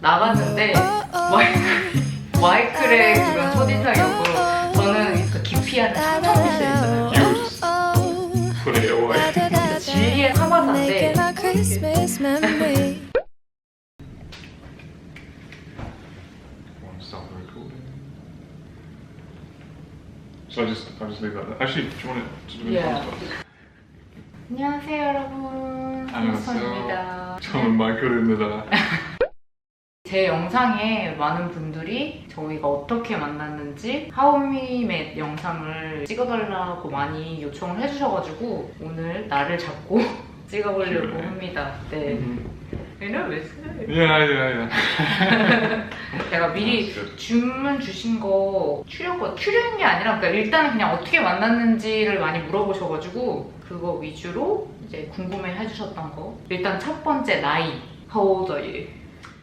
나갔는데 마이클의 그런 첫인상이었고 저는 그 기피하는 청청피스 있잖아요. Put it away. 진리의 사과사인데 Want to start the recording? Shall I'll just leave that there. Actually, do you want it to do the Yeah. fun stuff? 안녕하세요 여러분. 홍선입니다. 저는 마이클입니다. 제 영상에 많은 분들이 저희가 어떻게 만났는지 하우미맷 영상을 찍어달라고 많이 요청을 해주셔가지고 오늘 날을 잡고 찍어보려고 그래. 합니다. 네. 얘는 왜 쓰요? Yeah. 제가 미리 주문 주신 거 추려인 게 아니라 그러니까 일단은 그냥 어떻게 만났는지를 많이 물어보셔가지고 그거 위주로 이제 궁금해 해주셨던 거. 일단 첫 번째 나이. How old are you?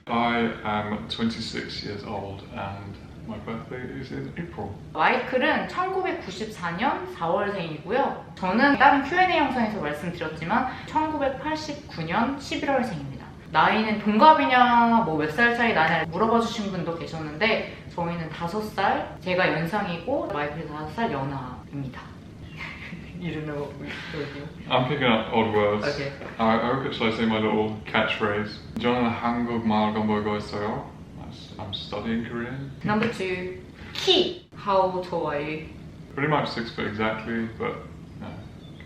I am 26 years old and my birthday is in April. 마이클은 1994년 4월생이고요. 저는 다른 Q&A 영상에서 말씀드렸지만 1989년 11월생입니다. 나이는 동갑이냐 뭐 몇 살 차이 나냐 물어봐 주신 분도 계셨는데 저희는 5살, 제가 연상이고 마이클이 5살 연하입니다. 이름을 여기요. I'm picking up odd words. Okay. Shall I say my little catchphrase? 저는 한국말 공부하고 있어요. I'm studying Korean. Number 2, 키. How tall are you? Pretty much 6 foot exactly, but no.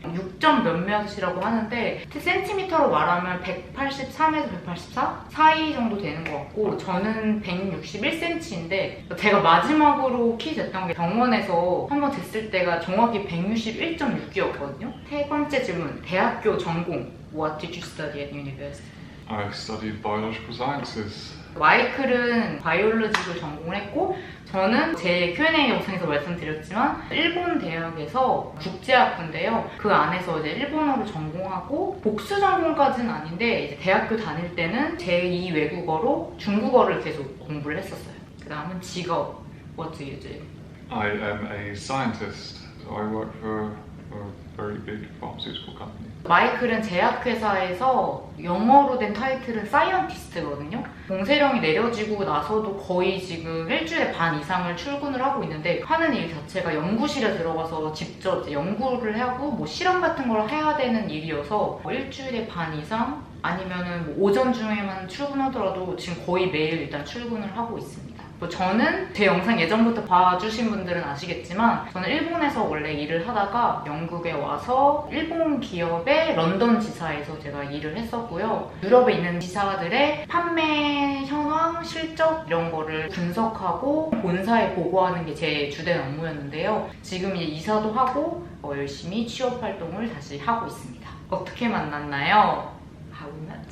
6점 몇몇이라고 하는데 센티미터로 말하면 183에서 184 사이 정도 되는 것 같고 저는 161cm인데 제가 마지막으로 키 쟀던 게 병원에서 한번 쟀을 때가 정확히 161.6이었거든요. 세 번째 질문, 대학교 전공 What did you study at university? I studied biological sciences. 마이클은 바이올로지를 전공을 했고 저는 제 Q&A 영상에서 말씀드렸지만 일본 대학에서 국제학부인데요. 그 안에서 이제 일본어를 전공하고 복수 전공까지는 아닌데 이제 대학교 다닐 때는 제2 외국어로 중국어를 계속 공부를 했었어요. 그 다음은 직업 What do you do? I am a scientist. So I work for a very big pharmaceutical company. 마이클은 제약회사에서 영어로 된 타이틀은 사이언티스트거든요. 공세령이 내려지고 나서도 거의 지금 일주일에 반 이상을 출근을 하고 있는데 하는 일 자체가 연구실에 들어가서 직접 이제 연구를 하고 뭐 실험 같은 걸 해야 되는 일이어서 뭐 일주일에 반 이상 아니면은 뭐 오전 중에만 출근하더라도 지금 거의 매일 일단 출근을 하고 있습니다. 뭐 저는 제 영상 예전부터 봐주신 분들은 아시겠지만 저는 일본에서 원래 일을 하다가 영국에 와서 일본 기업의 런던 지사에서 제가 일을 했었고요. 유럽에 있는 지사들의 판매 현황, 실적 이런 거를 분석하고 본사에 보고하는 게 제 주된 업무였는데요. 지금 이제 이사도 하고 열심히 취업 활동을 다시 하고 있습니다. 어떻게 만났나요? How we met?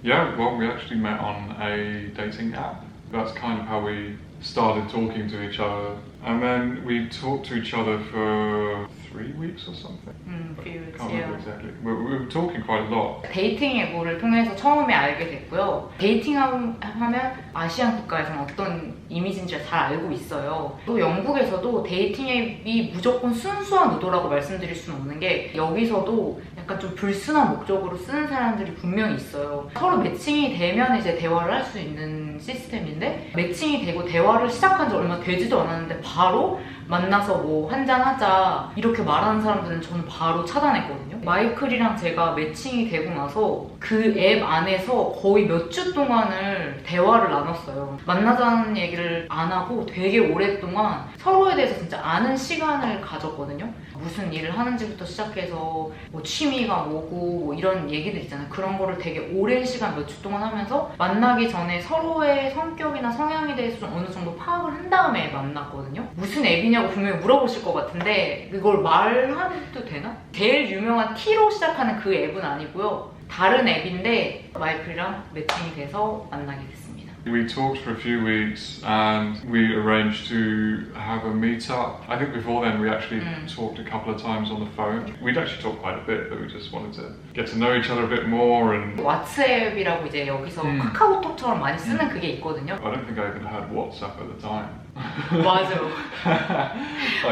Yeah, well, we actually met on a dating app. That's kind of how we started talking to each other. And then we talked to each other for 3 weeks or something. few weeks, Can't yeah. remember exactly. We were talking quite a lot. 데이팅 앱을 통해서 처음에 알게 됐고요. 데이팅 하면 아시안 국가에서는 어떤 이미지인지 잘 알고 있어요. 또 영국에서도 데이팅 앱이 무조건 순수한 의도라고 말씀드릴 수는 없는 게 여기서도 약간 좀 불순한 목적으로 쓰는 사람들이 분명히 있어요. 서로 매칭이 되면 이제 대화를 할 수 있는 시스템인데 매칭이 되고 대화를 시작한 지 얼마 되지도 않았는데 바로 만나서 뭐 한잔하자 이렇게 말하는 사람들은 저는 바로 차단했거든요. 마이클이랑 제가 매칭이 되고 나서 그 앱 안에서 거의 몇 주 동안을 대화를 나눴어요. 만나자는 얘기를 안 하고 되게 오랫동안 서로에 대해서 진짜 아는 시간을 가졌거든요. 무슨 일을 하는지부터 시작해서 뭐 취미가 뭐고 뭐 이런 얘기들 있잖아요. 그런 거를 되게 오랜 시간 몇 주 동안 하면서 만나기 전에 서로의 성격이나 성향에 대해서 좀 어느 정도 파악을 한 다음에 만났거든요. 무슨 앱이냐고 분명히 물어보실 것 같은데 이걸 말해도 되나? 제일 유명한 T로 시작하는 그 앱은 아니고요. 다른 앱인데 마이클이랑 매칭이 돼서 만나게 됐습니다. We talked for a few weeks and we arranged to have a meet-up. I think before then we actually talked a couple of times on the phone. We'd actually talked quite a bit, but we just wanted to get to know each other a bit more. And 왓츠앱이라고 이제 여기서 카카오톡처럼 많이 쓰는 그게 있거든요. I don't think I even had WhatsApp at the time. 맞아요.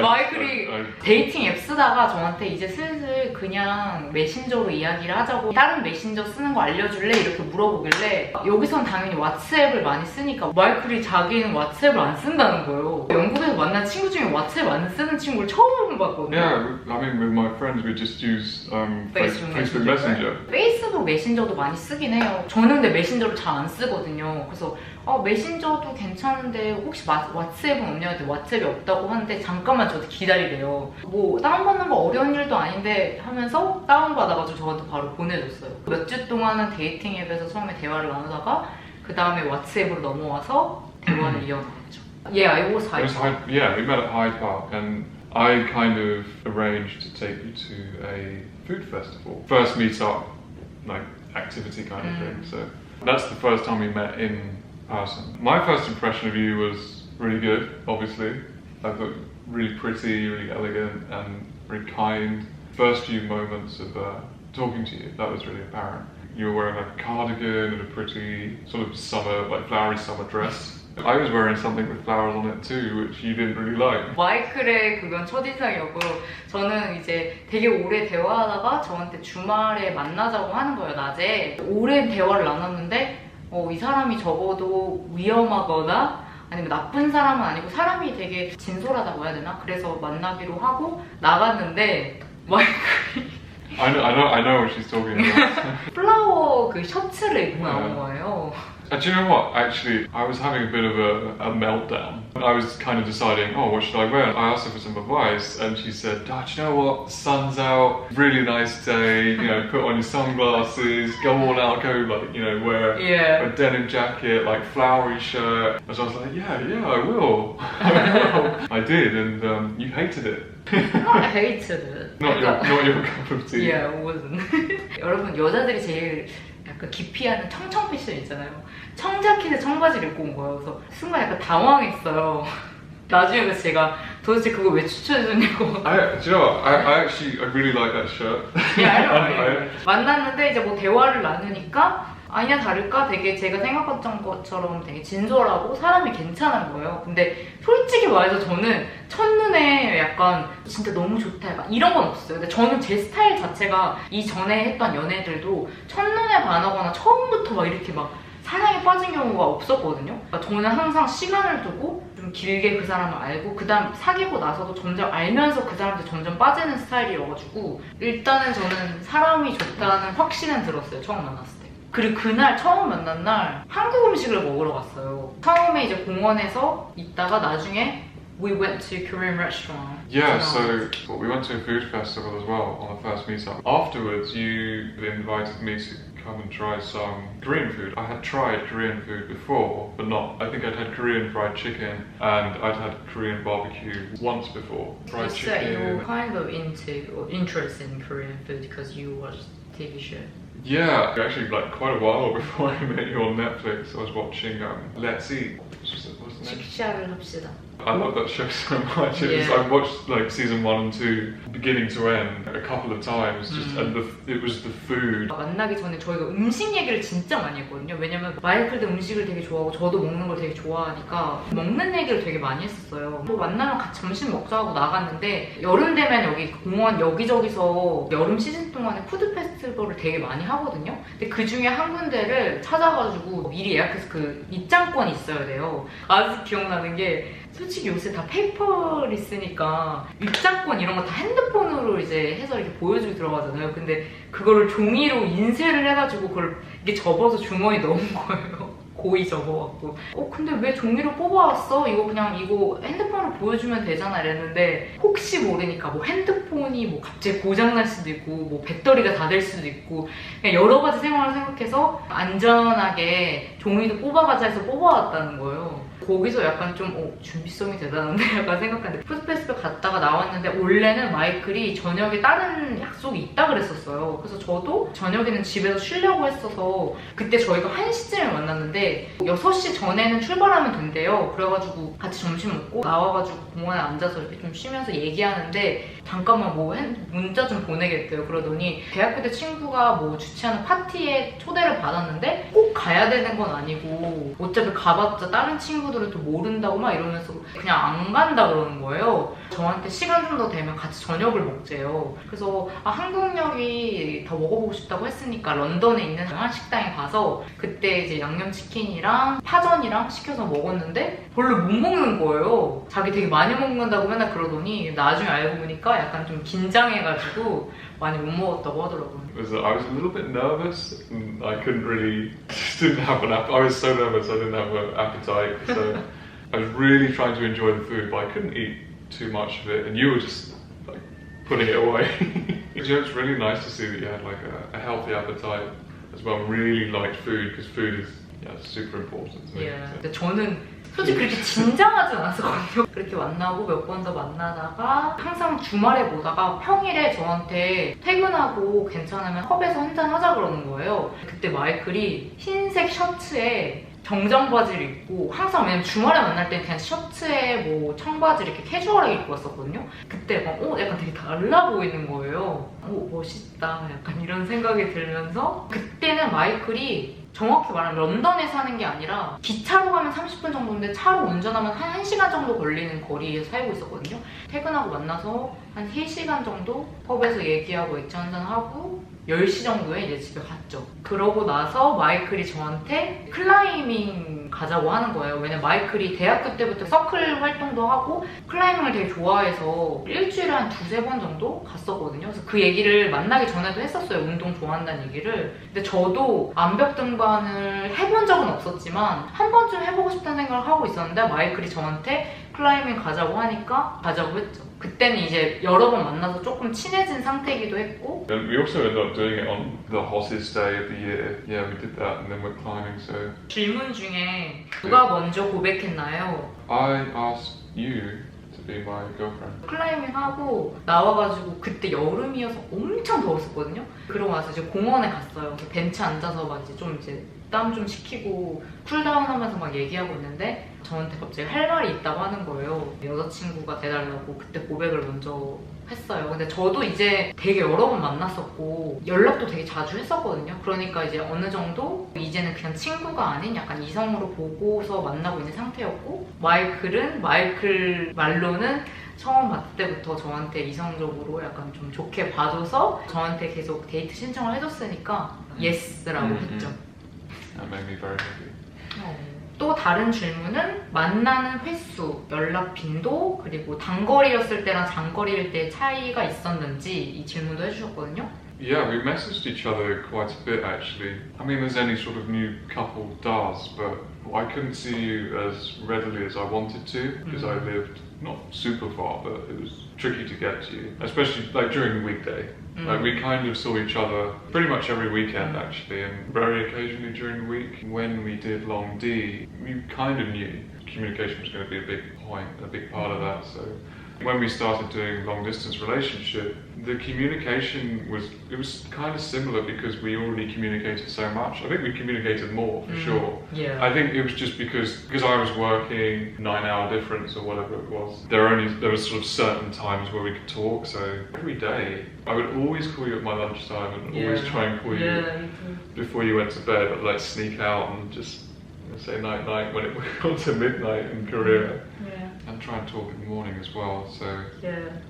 마이클이 I- 데이팅 앱 쓰다가 저한테 이제 슬슬 그냥 메신저로 이야기를 하자고 다른 메신저 쓰는 거 알려줄래? 이렇게 물어보길래 여기선 당연히 왓츠앱을 많이 쓰니까 마이클이 자기는 왓츠앱을 안 쓴다는 거예요. 영국에서 만난 친구 중에 왓츠앱 안 쓰는 친구를 처음 봤거든요. Yeah, I mean, with my friends, we just use Facebook Messenger. 페이스북 메신저도 많이 쓰긴 해요. 저는 근데 메신저를 잘 안 쓰거든요. 그래서 메신저도 괜찮은데 혹시 왓츠앱은 없냐 했더니 왓츠앱이 없다고 하는데 잠깐만 저한테 기다리래요. 뭐 다운받는 거 어려운 일도 아닌데 하면서 다운받아가지고 저한테 바로 보내줬어요. 몇 주 동안은 데이팅 앱에서 처음에 대화를 나누다가 그 다음에 왓츠앱으로 넘어와서 대화를 이어나갔죠. Yeah, I was It was yeah, we met at Hyde Park, and I kind of arranged to take you to a food festival. First meet up, like activity kind of thing. So that's the first time we met in person. My first impression of you was really good, obviously. I thought really pretty, really elegant, and very kind. First few moments of talking to you, that was really apparent. You were wearing like a cardigan and a pretty sort of summer, like flowery summer dress. I was wearing something with flowers on it too, which you didn't really like. 마이클의 그건 첫인상이었고요. 저는 이제 되게 오래 대화하다가 저한테 주말에 만나자고 하는 거예요, 낮에. 오랜 대화를 나눴는데 이 사람이 적어도 위험하거나 아니면 나쁜 사람은 아니고 사람이 되게 진솔하다고 해야 되나? 그래서 만나기로 하고 나갔는데 마이클이 I know what she's talking about. 플라워 그 셔츠를 입고 나온 거예요. Do you know what? Actually, I was having a bit of a meltdown. I was kind of deciding, what should I wear? I asked her for some advice, and she said, do you know what? The sun's out, really nice day, put on your sunglasses, go all out, go wear a denim jacket, like flowery shirt. And so I was like, yeah, I will. I did, and you hated it. I hated it. Not your cup of tea. Yeah, it wasn't. 여러분, 여자들이 제일 약간 기피하는 청청 패션 있잖아요. 청자켓에 청바지를 입고 온 거예요. 그래서 순간 약간 당황했어요. 나중에 그래서 제가 도대체 그거 왜 추천해줬냐고. Do you know what? I really like that shirt. 만났는데 이제 뭐 대화를 나누니까 아니나 다를까 되게 제가 생각했던 것처럼 되게 진솔하고 사람이 괜찮은 거예요. 근데 솔직히 말해서 저는 첫눈에 약간 진짜 너무 좋다 약간 이런 건 없어요. 근데 저는 제 스타일 자체가 이전에 했던 연애들도 첫눈에 반하거나 처음부터 막 이렇게 막 사랑에 빠진 경우가 없었거든요. 그러니까 저는 항상 시간을 두고 좀 길게 그 사람을 알고 그 다음 사귀고 나서도 점점 알면서 그 사람한테 점점 빠지는 스타일이어가지고 일단은 저는 사람이 좋다는 확신은 들었어요. 처음 만났을 때. 그리고 그날 처음 만난 날 한국 음식을 먹으러 갔어요. 처음에 이제 공원에서 있다가 나중에 we went to Korean restaurant. Yeah, so we went to a food festival as well on the first meetup. Afterwards, you invited me to come and try some Korean food. I had tried Korean food before, but not. I think I'd had Korean fried chicken and I'd had Korean barbecue once before. Fried You said chicken. you're kind of into or interested in Korean food because you watched TV show. Yeah, actually, like quite a while before I met you on Netflix, I was watching Let's Eat. What's the name? 식사를 합시다. I love that show so much. Yeah. I watched like season 1 and 2, beginning to end, a couple of times. Just and it was the food. 만나기 전에 저희가 음식 얘기를 진짜 많이 했거든요. 왜냐면 마이클도 음식을 되게 좋아하고 저도 먹는 걸 되게 좋아하니까 먹는 얘기를 되게 많이 했었어요. 뭐 만나면 같이 점심 먹자 하고 나갔는데 여름 되면 여기 공원 여기저기서 여름 시즌 동안에 푸드 페스티벌을 되게 많이 하거든요. 근데 그 중에 한 군데를 찾아가지고 미리 예약해서 그 입장권이 있어야 돼요. 아직 기억나는 게 솔직히 요새 다 페이퍼를 쓰니까 입장권 이런 거 다 핸드폰으로 이제 해서 이렇게 보여주고 들어가잖아요. 근데 그거를 종이로 인쇄를 해가지고 그걸 이게 접어서 주머니 넣은 거예요. 고이 접어갖고 근데 왜 종이로 뽑아왔어? 이거 핸드폰으로 보여주면 되잖아 이랬는데 혹시 모르니까 뭐 핸드폰이 뭐 갑자기 고장날 수도 있고 뭐 배터리가 다 될 수도 있고 그냥 여러 가지 상황을 생각해서 안전하게 종이도 뽑아가자 해서 뽑아왔다는 거예요. 거기서 약간 좀 준비성이 대단한데 약간 생각했는데 푸드페스티벌 갔다가 나왔는데 원래는 마이클이 저녁에 다른 약속이 있다 그랬었어요. 그래서 저도 저녁에는 집에서 쉬려고 했어서 그때 저희가 1시쯤에 만났는데 6시 전에는 출발하면 된대요. 그래가지고 같이 점심 먹고 나와가지고 공원에 앉아서 이렇게 좀 쉬면서 얘기하는데 잠깐만 뭐 문자 좀 보내겠대요. 그러더니 대학교 때 친구가 뭐 주최하는 파티에 초대를 받았는데 꼭 가야 되는 건 아니고 어차피 가봤자 다른 친구들은 또 모른다고 막 이러면서 그냥 안 간다 그러는 거예요. 저한테 시간 좀 더 되면 같이 저녁을 먹재요. 그래서 한국 요리 더 먹어보고 싶다고 했으니까 런던에 있는 한 식당에 가서 그때 이제 양념치킨이랑 파전이랑 시켜서 먹었는데 별로 못 먹는 거예요. 자기 되게 많이 먹는다고 맨날 그러더니 나중에 알고 보니까 약간 좀 긴장해가지고 많이 못 먹었다고 하더라고요. I was a little bit nervous and I couldn't really, just didn't have an appetite. I was so nervous I didn't have an appetite. So I was really trying to enjoy the food, but I couldn't eat too much of it and you were just like putting it away. You know, it's really nice to see that you had like a healthy appetite as well. Really liked food because food is super important to me. Yeah. 근데 저는 솔직히 그렇게 진지하진 않았거든요. 그렇게 만나고 몇 번 더 만나다가 항상 주말에 보다가 평일에 저한테 퇴근하고 괜찮으면 펍에서 한잔 하자 그러는 거예요. 그때 마이클이 흰색 셔츠에 정장 바지를 입고 항상 왜냐면 주말에 만날 때는 그냥 셔츠에 뭐 청바지 이렇게 캐주얼하게 입고 왔었거든요. 그때 약간 되게 달라 보이는 거예요. 멋있다 약간 이런 생각이 들면서 그때는 마이클이 정확히 말하면 런던에 사는 게 아니라 기차로 가면 30분 정도인데 차로 운전하면 한 1시간 정도 걸리는 거리에 살고 있었거든요. 퇴근하고 만나서 한 3시간 정도 펍에서 얘기하고 액체 한잔하고 10시 정도에 이제 집에 갔죠. 그러고 나서 마이클이 저한테 클라이밍 가자고 하는 거예요. 왜냐면 마이클이 대학교 때부터 서클 활동도 하고 클라이밍을 되게 좋아해서 일주일에 한 2-3번 정도 갔었거든요. 그래서 그 얘기를 만나기 전에도 했었어요. 운동 좋아한다는 얘기를. 근데 저도 암벽 등반을 해본 적은 없었지만 한 번쯤 해보고 싶다는 생각을 하고 있었는데 마이클이 저한테 클라이밍 가자고 하니까 가자고 했죠. 그때는 이제 여러 번 만나서 조금 친해진 상태이기도 했고. And we also ended up doing it on the hottest day of the year. Yeah, we did that and then we're climbing, so... 질문 중에 누가 먼저 고백했나요? I asked you to be my girlfriend. 클라이밍 하고 나와가지고 그때 여름이어서 엄청 더웠었거든요. 그러고 나서 이제 공원에 갔어요. 벤치 앉아서 막 이제 좀 땀 좀 식히고 쿨다운 하면서 막 얘기하고 있는데 저한테 갑자기 할 말이 있다고 하는 거예요. 여자친구가 돼달라고 그때 고백을 먼저 했어요. 근데 저도 이제 되게 여러 번 만났었고 연락도 되게 자주 했었거든요. 그러니까 이제 어느 정도 이제는 그냥 친구가 아닌 약간 이성으로 보고서 만나고 있는 상태였고 마이클 말로는 처음 봤을 때부터 저한테 이성적으로 약간 좀 좋게 봐줘서 저한테 계속 데이트 신청을 해줬으니까 예스라고 했죠. That made me very happy. 또 다른 질문은 만나는 횟수, 연락 빈도, 그리고 단거리였을 때랑 장거리일 때 차이가 있었는지 이 질문도 해주셨거든요. Yeah, we messaged each other quite a bit actually. I mean, as any sort of new couple does, but I couldn't see you as readily as I wanted to because I lived not super far, but it was tricky to get to you, especially like during the weekday. Like we kind of saw each other pretty much every weekend actually, and very occasionally during the week. When we did Long D, we kind of knew communication was going to be a big point, a big part of that. So when we started doing long distance relationship, the communication was kind of similar because we already communicated so much. I think we communicated more for sure. Yeah. I think it was just because I was working 9-hour difference or whatever it was. There was sort of certain times where we could talk. So every day I would always call you at my lunchtime and always try and call you before you went to bed. I'd like sneak out and just say night night when it got to midnight in Korea. And try and talk in the morning as well. So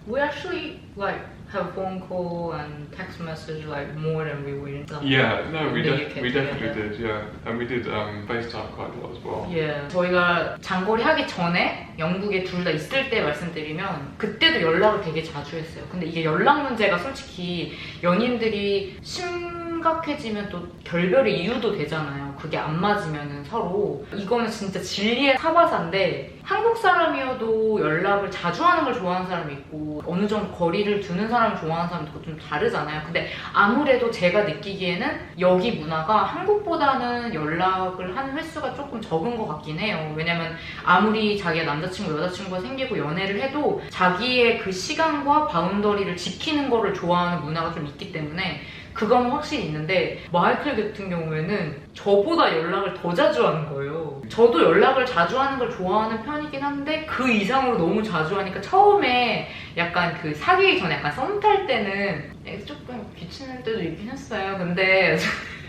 we actually like have phone call and text message like more than we were in. We definitely did. Yeah, and we did FaceTime quite a lot as well. 저희가 장거리 하기 전에 영국에 둘 다 있을 때 말씀드리면 그때도 연락을 되게 자주 했어요. 근데 이게 연락 문제가 솔직히 연인들이 심각해지면 또 결별의 이유도 되잖아요. 그게 안 맞으면 서로. 이거는 진짜 진리의 사바사인데 한국 사람이어도 연락을 자주 하는 걸 좋아하는 사람이 있고 어느 정도 거리를 두는 사람을 좋아하는 사람도 있고 좀 다르잖아요. 근데 아무래도 제가 느끼기에는 여기 문화가 한국보다는 연락을 하는 횟수가 조금 적은 것 같긴 해요. 왜냐면 아무리 자기가 남자친구, 여자친구가 생기고 연애를 해도 자기의 그 시간과 바운더리를 지키는 거를 좋아하는 문화가 좀 있기 때문에 그건 확실히 있는데 마이클 같은 경우에는 저보다 연락을 더 자주 하는 거예요. 저도 연락을 자주 하는 걸 좋아하는 편이긴 한데 그 이상으로 너무 자주 하니까 처음에 약간 그 사귀기 전에 약간 썸 탈 때는 조금 귀찮을 때도 있긴 했어요. 근데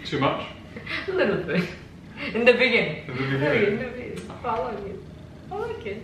Too much? a little bit. In the beginning. In the beginning? In the beginning. I like it. I like it.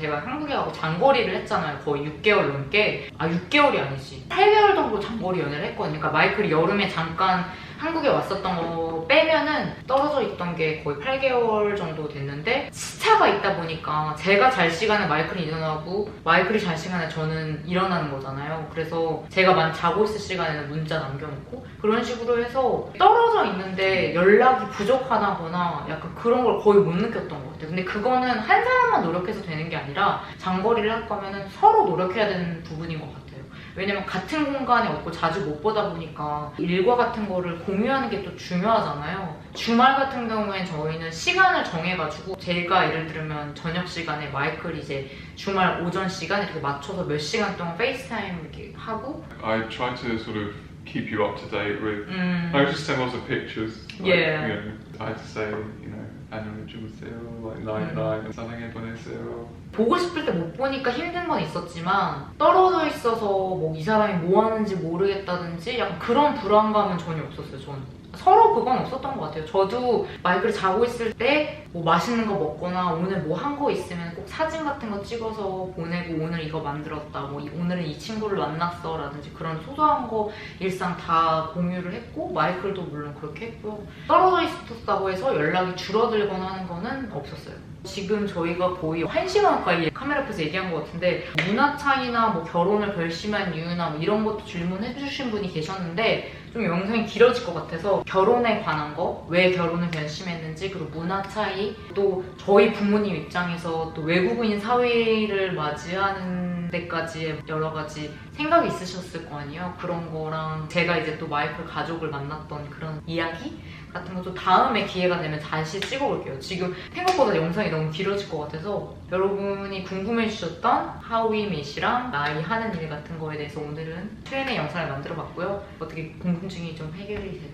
제가 한국에 가고 장거리를 했잖아요. 거의 6개월 넘게. 6개월이 아니지. 8개월 정도 장거리 연애를 했거든요. 그러니까 마이클이 여름에 잠깐 한국에 왔었던 거 빼면은 떨어져 있던 게 거의 8개월 정도 됐는데 시차가 있다 보니까 제가 잘 시간에 마이클이 일어나고 마이클이 잘 시간에 저는 일어나는 거잖아요. 그래서 제가 자고 있을 시간에는 문자 남겨놓고 그런 식으로 해서 떨어져 있는데 연락이 부족하다거나 약간 그런 걸 거의 못 느꼈던 것 같아요. 근데 그거는 한 사람만 노력해서 되는 게 아니라 장거리를 할 거면은 서로 노력해야 되는 부분인 것 같아요. 왜냐면 같은 공간에 없고 자주 못 보다 보니까 일과 같은 거를 공유하는 게 또 중요하잖아요. 주말 같은 경우엔 저희는 시간을 정해가지고 제가 예를 들면 저녁 시간에 마이클 이제 주말 오전 시간 이렇게 맞춰서 몇 시간 동안 페이스타임 이렇게 하고 I try to sort of keep you up to date with. I just send lots of pictures. Like, Yeah. You know, I had to say, you know, 안녕히 주무세요, like night night, 사랑해 보내세요. 보고 싶을 때 못 보니까 힘든 건 있었지만 떨어져 있어서 뭐 이 사람이 뭐 하는지 모르겠다든지 약간 그런 불안감은 전혀 없었어요. 저는 서로 그건 없었던 것 같아요. 저도 마이클이 자고 있을 때 뭐 맛있는 거 먹거나 오늘 뭐 한 거 있으면 꼭 사진 같은 거 찍어서 보내고 오늘 이거 만들었다, 뭐 오늘은 이 친구를 만났어 라든지 그런 소소한 거 일상 다 공유를 했고 마이클도 물론 그렇게 했고요. 떨어져 있었다고 해서 연락이 줄어들거나 하는 거는 없었어요. 지금 저희가 거의 1시간 가까이 카메라 앞에서 얘기한 것 같은데 문화 차이나 뭐 결혼을 결심한 이유나 뭐 이런 것도 질문해 주신 분이 계셨는데 좀 영상이 길어질 것 같아서 결혼에 관한 거, 왜 결혼을 결심했는지, 그리고 문화 차이, 또 저희 부모님 입장에서 또 외국인 사회를 맞이하는 데까지 여러 가지 생각이 있으셨을 거 아니에요. 그런 거랑 제가 이제 또 마이클 가족을 만났던 그런 이야기 같은 것도 다음에 기회가 되면 다시 찍어볼게요. 지금 생각보다 영상이 너무 길어질 것 같아서 여러분이 궁금해 주셨던 How We Met이랑 나이 하는 일 같은 거에 대해서 오늘은 Q&A 영상을 만들어 봤고요. 어떻게 궁금증이 좀 해결이 되셨나요?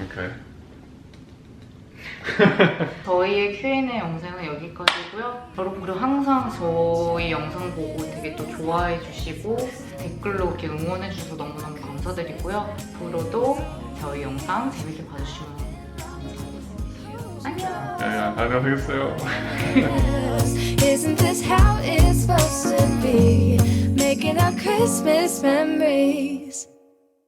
Okay. 저희의 Q&A 영상은 여기까지고요. 여러분 그리고 항상 저희 영상 보고 되게 또 좋아해 주시고 댓글로 이렇게 응원해 주셔서 너무너무 감사드리고요. 앞으로도 저희 영상 재밌게 봐주시면 감사하겠습니다. 안녕! 네, 안녕하세요. Isn't this how it's supposed to be? Making our Christmas memories.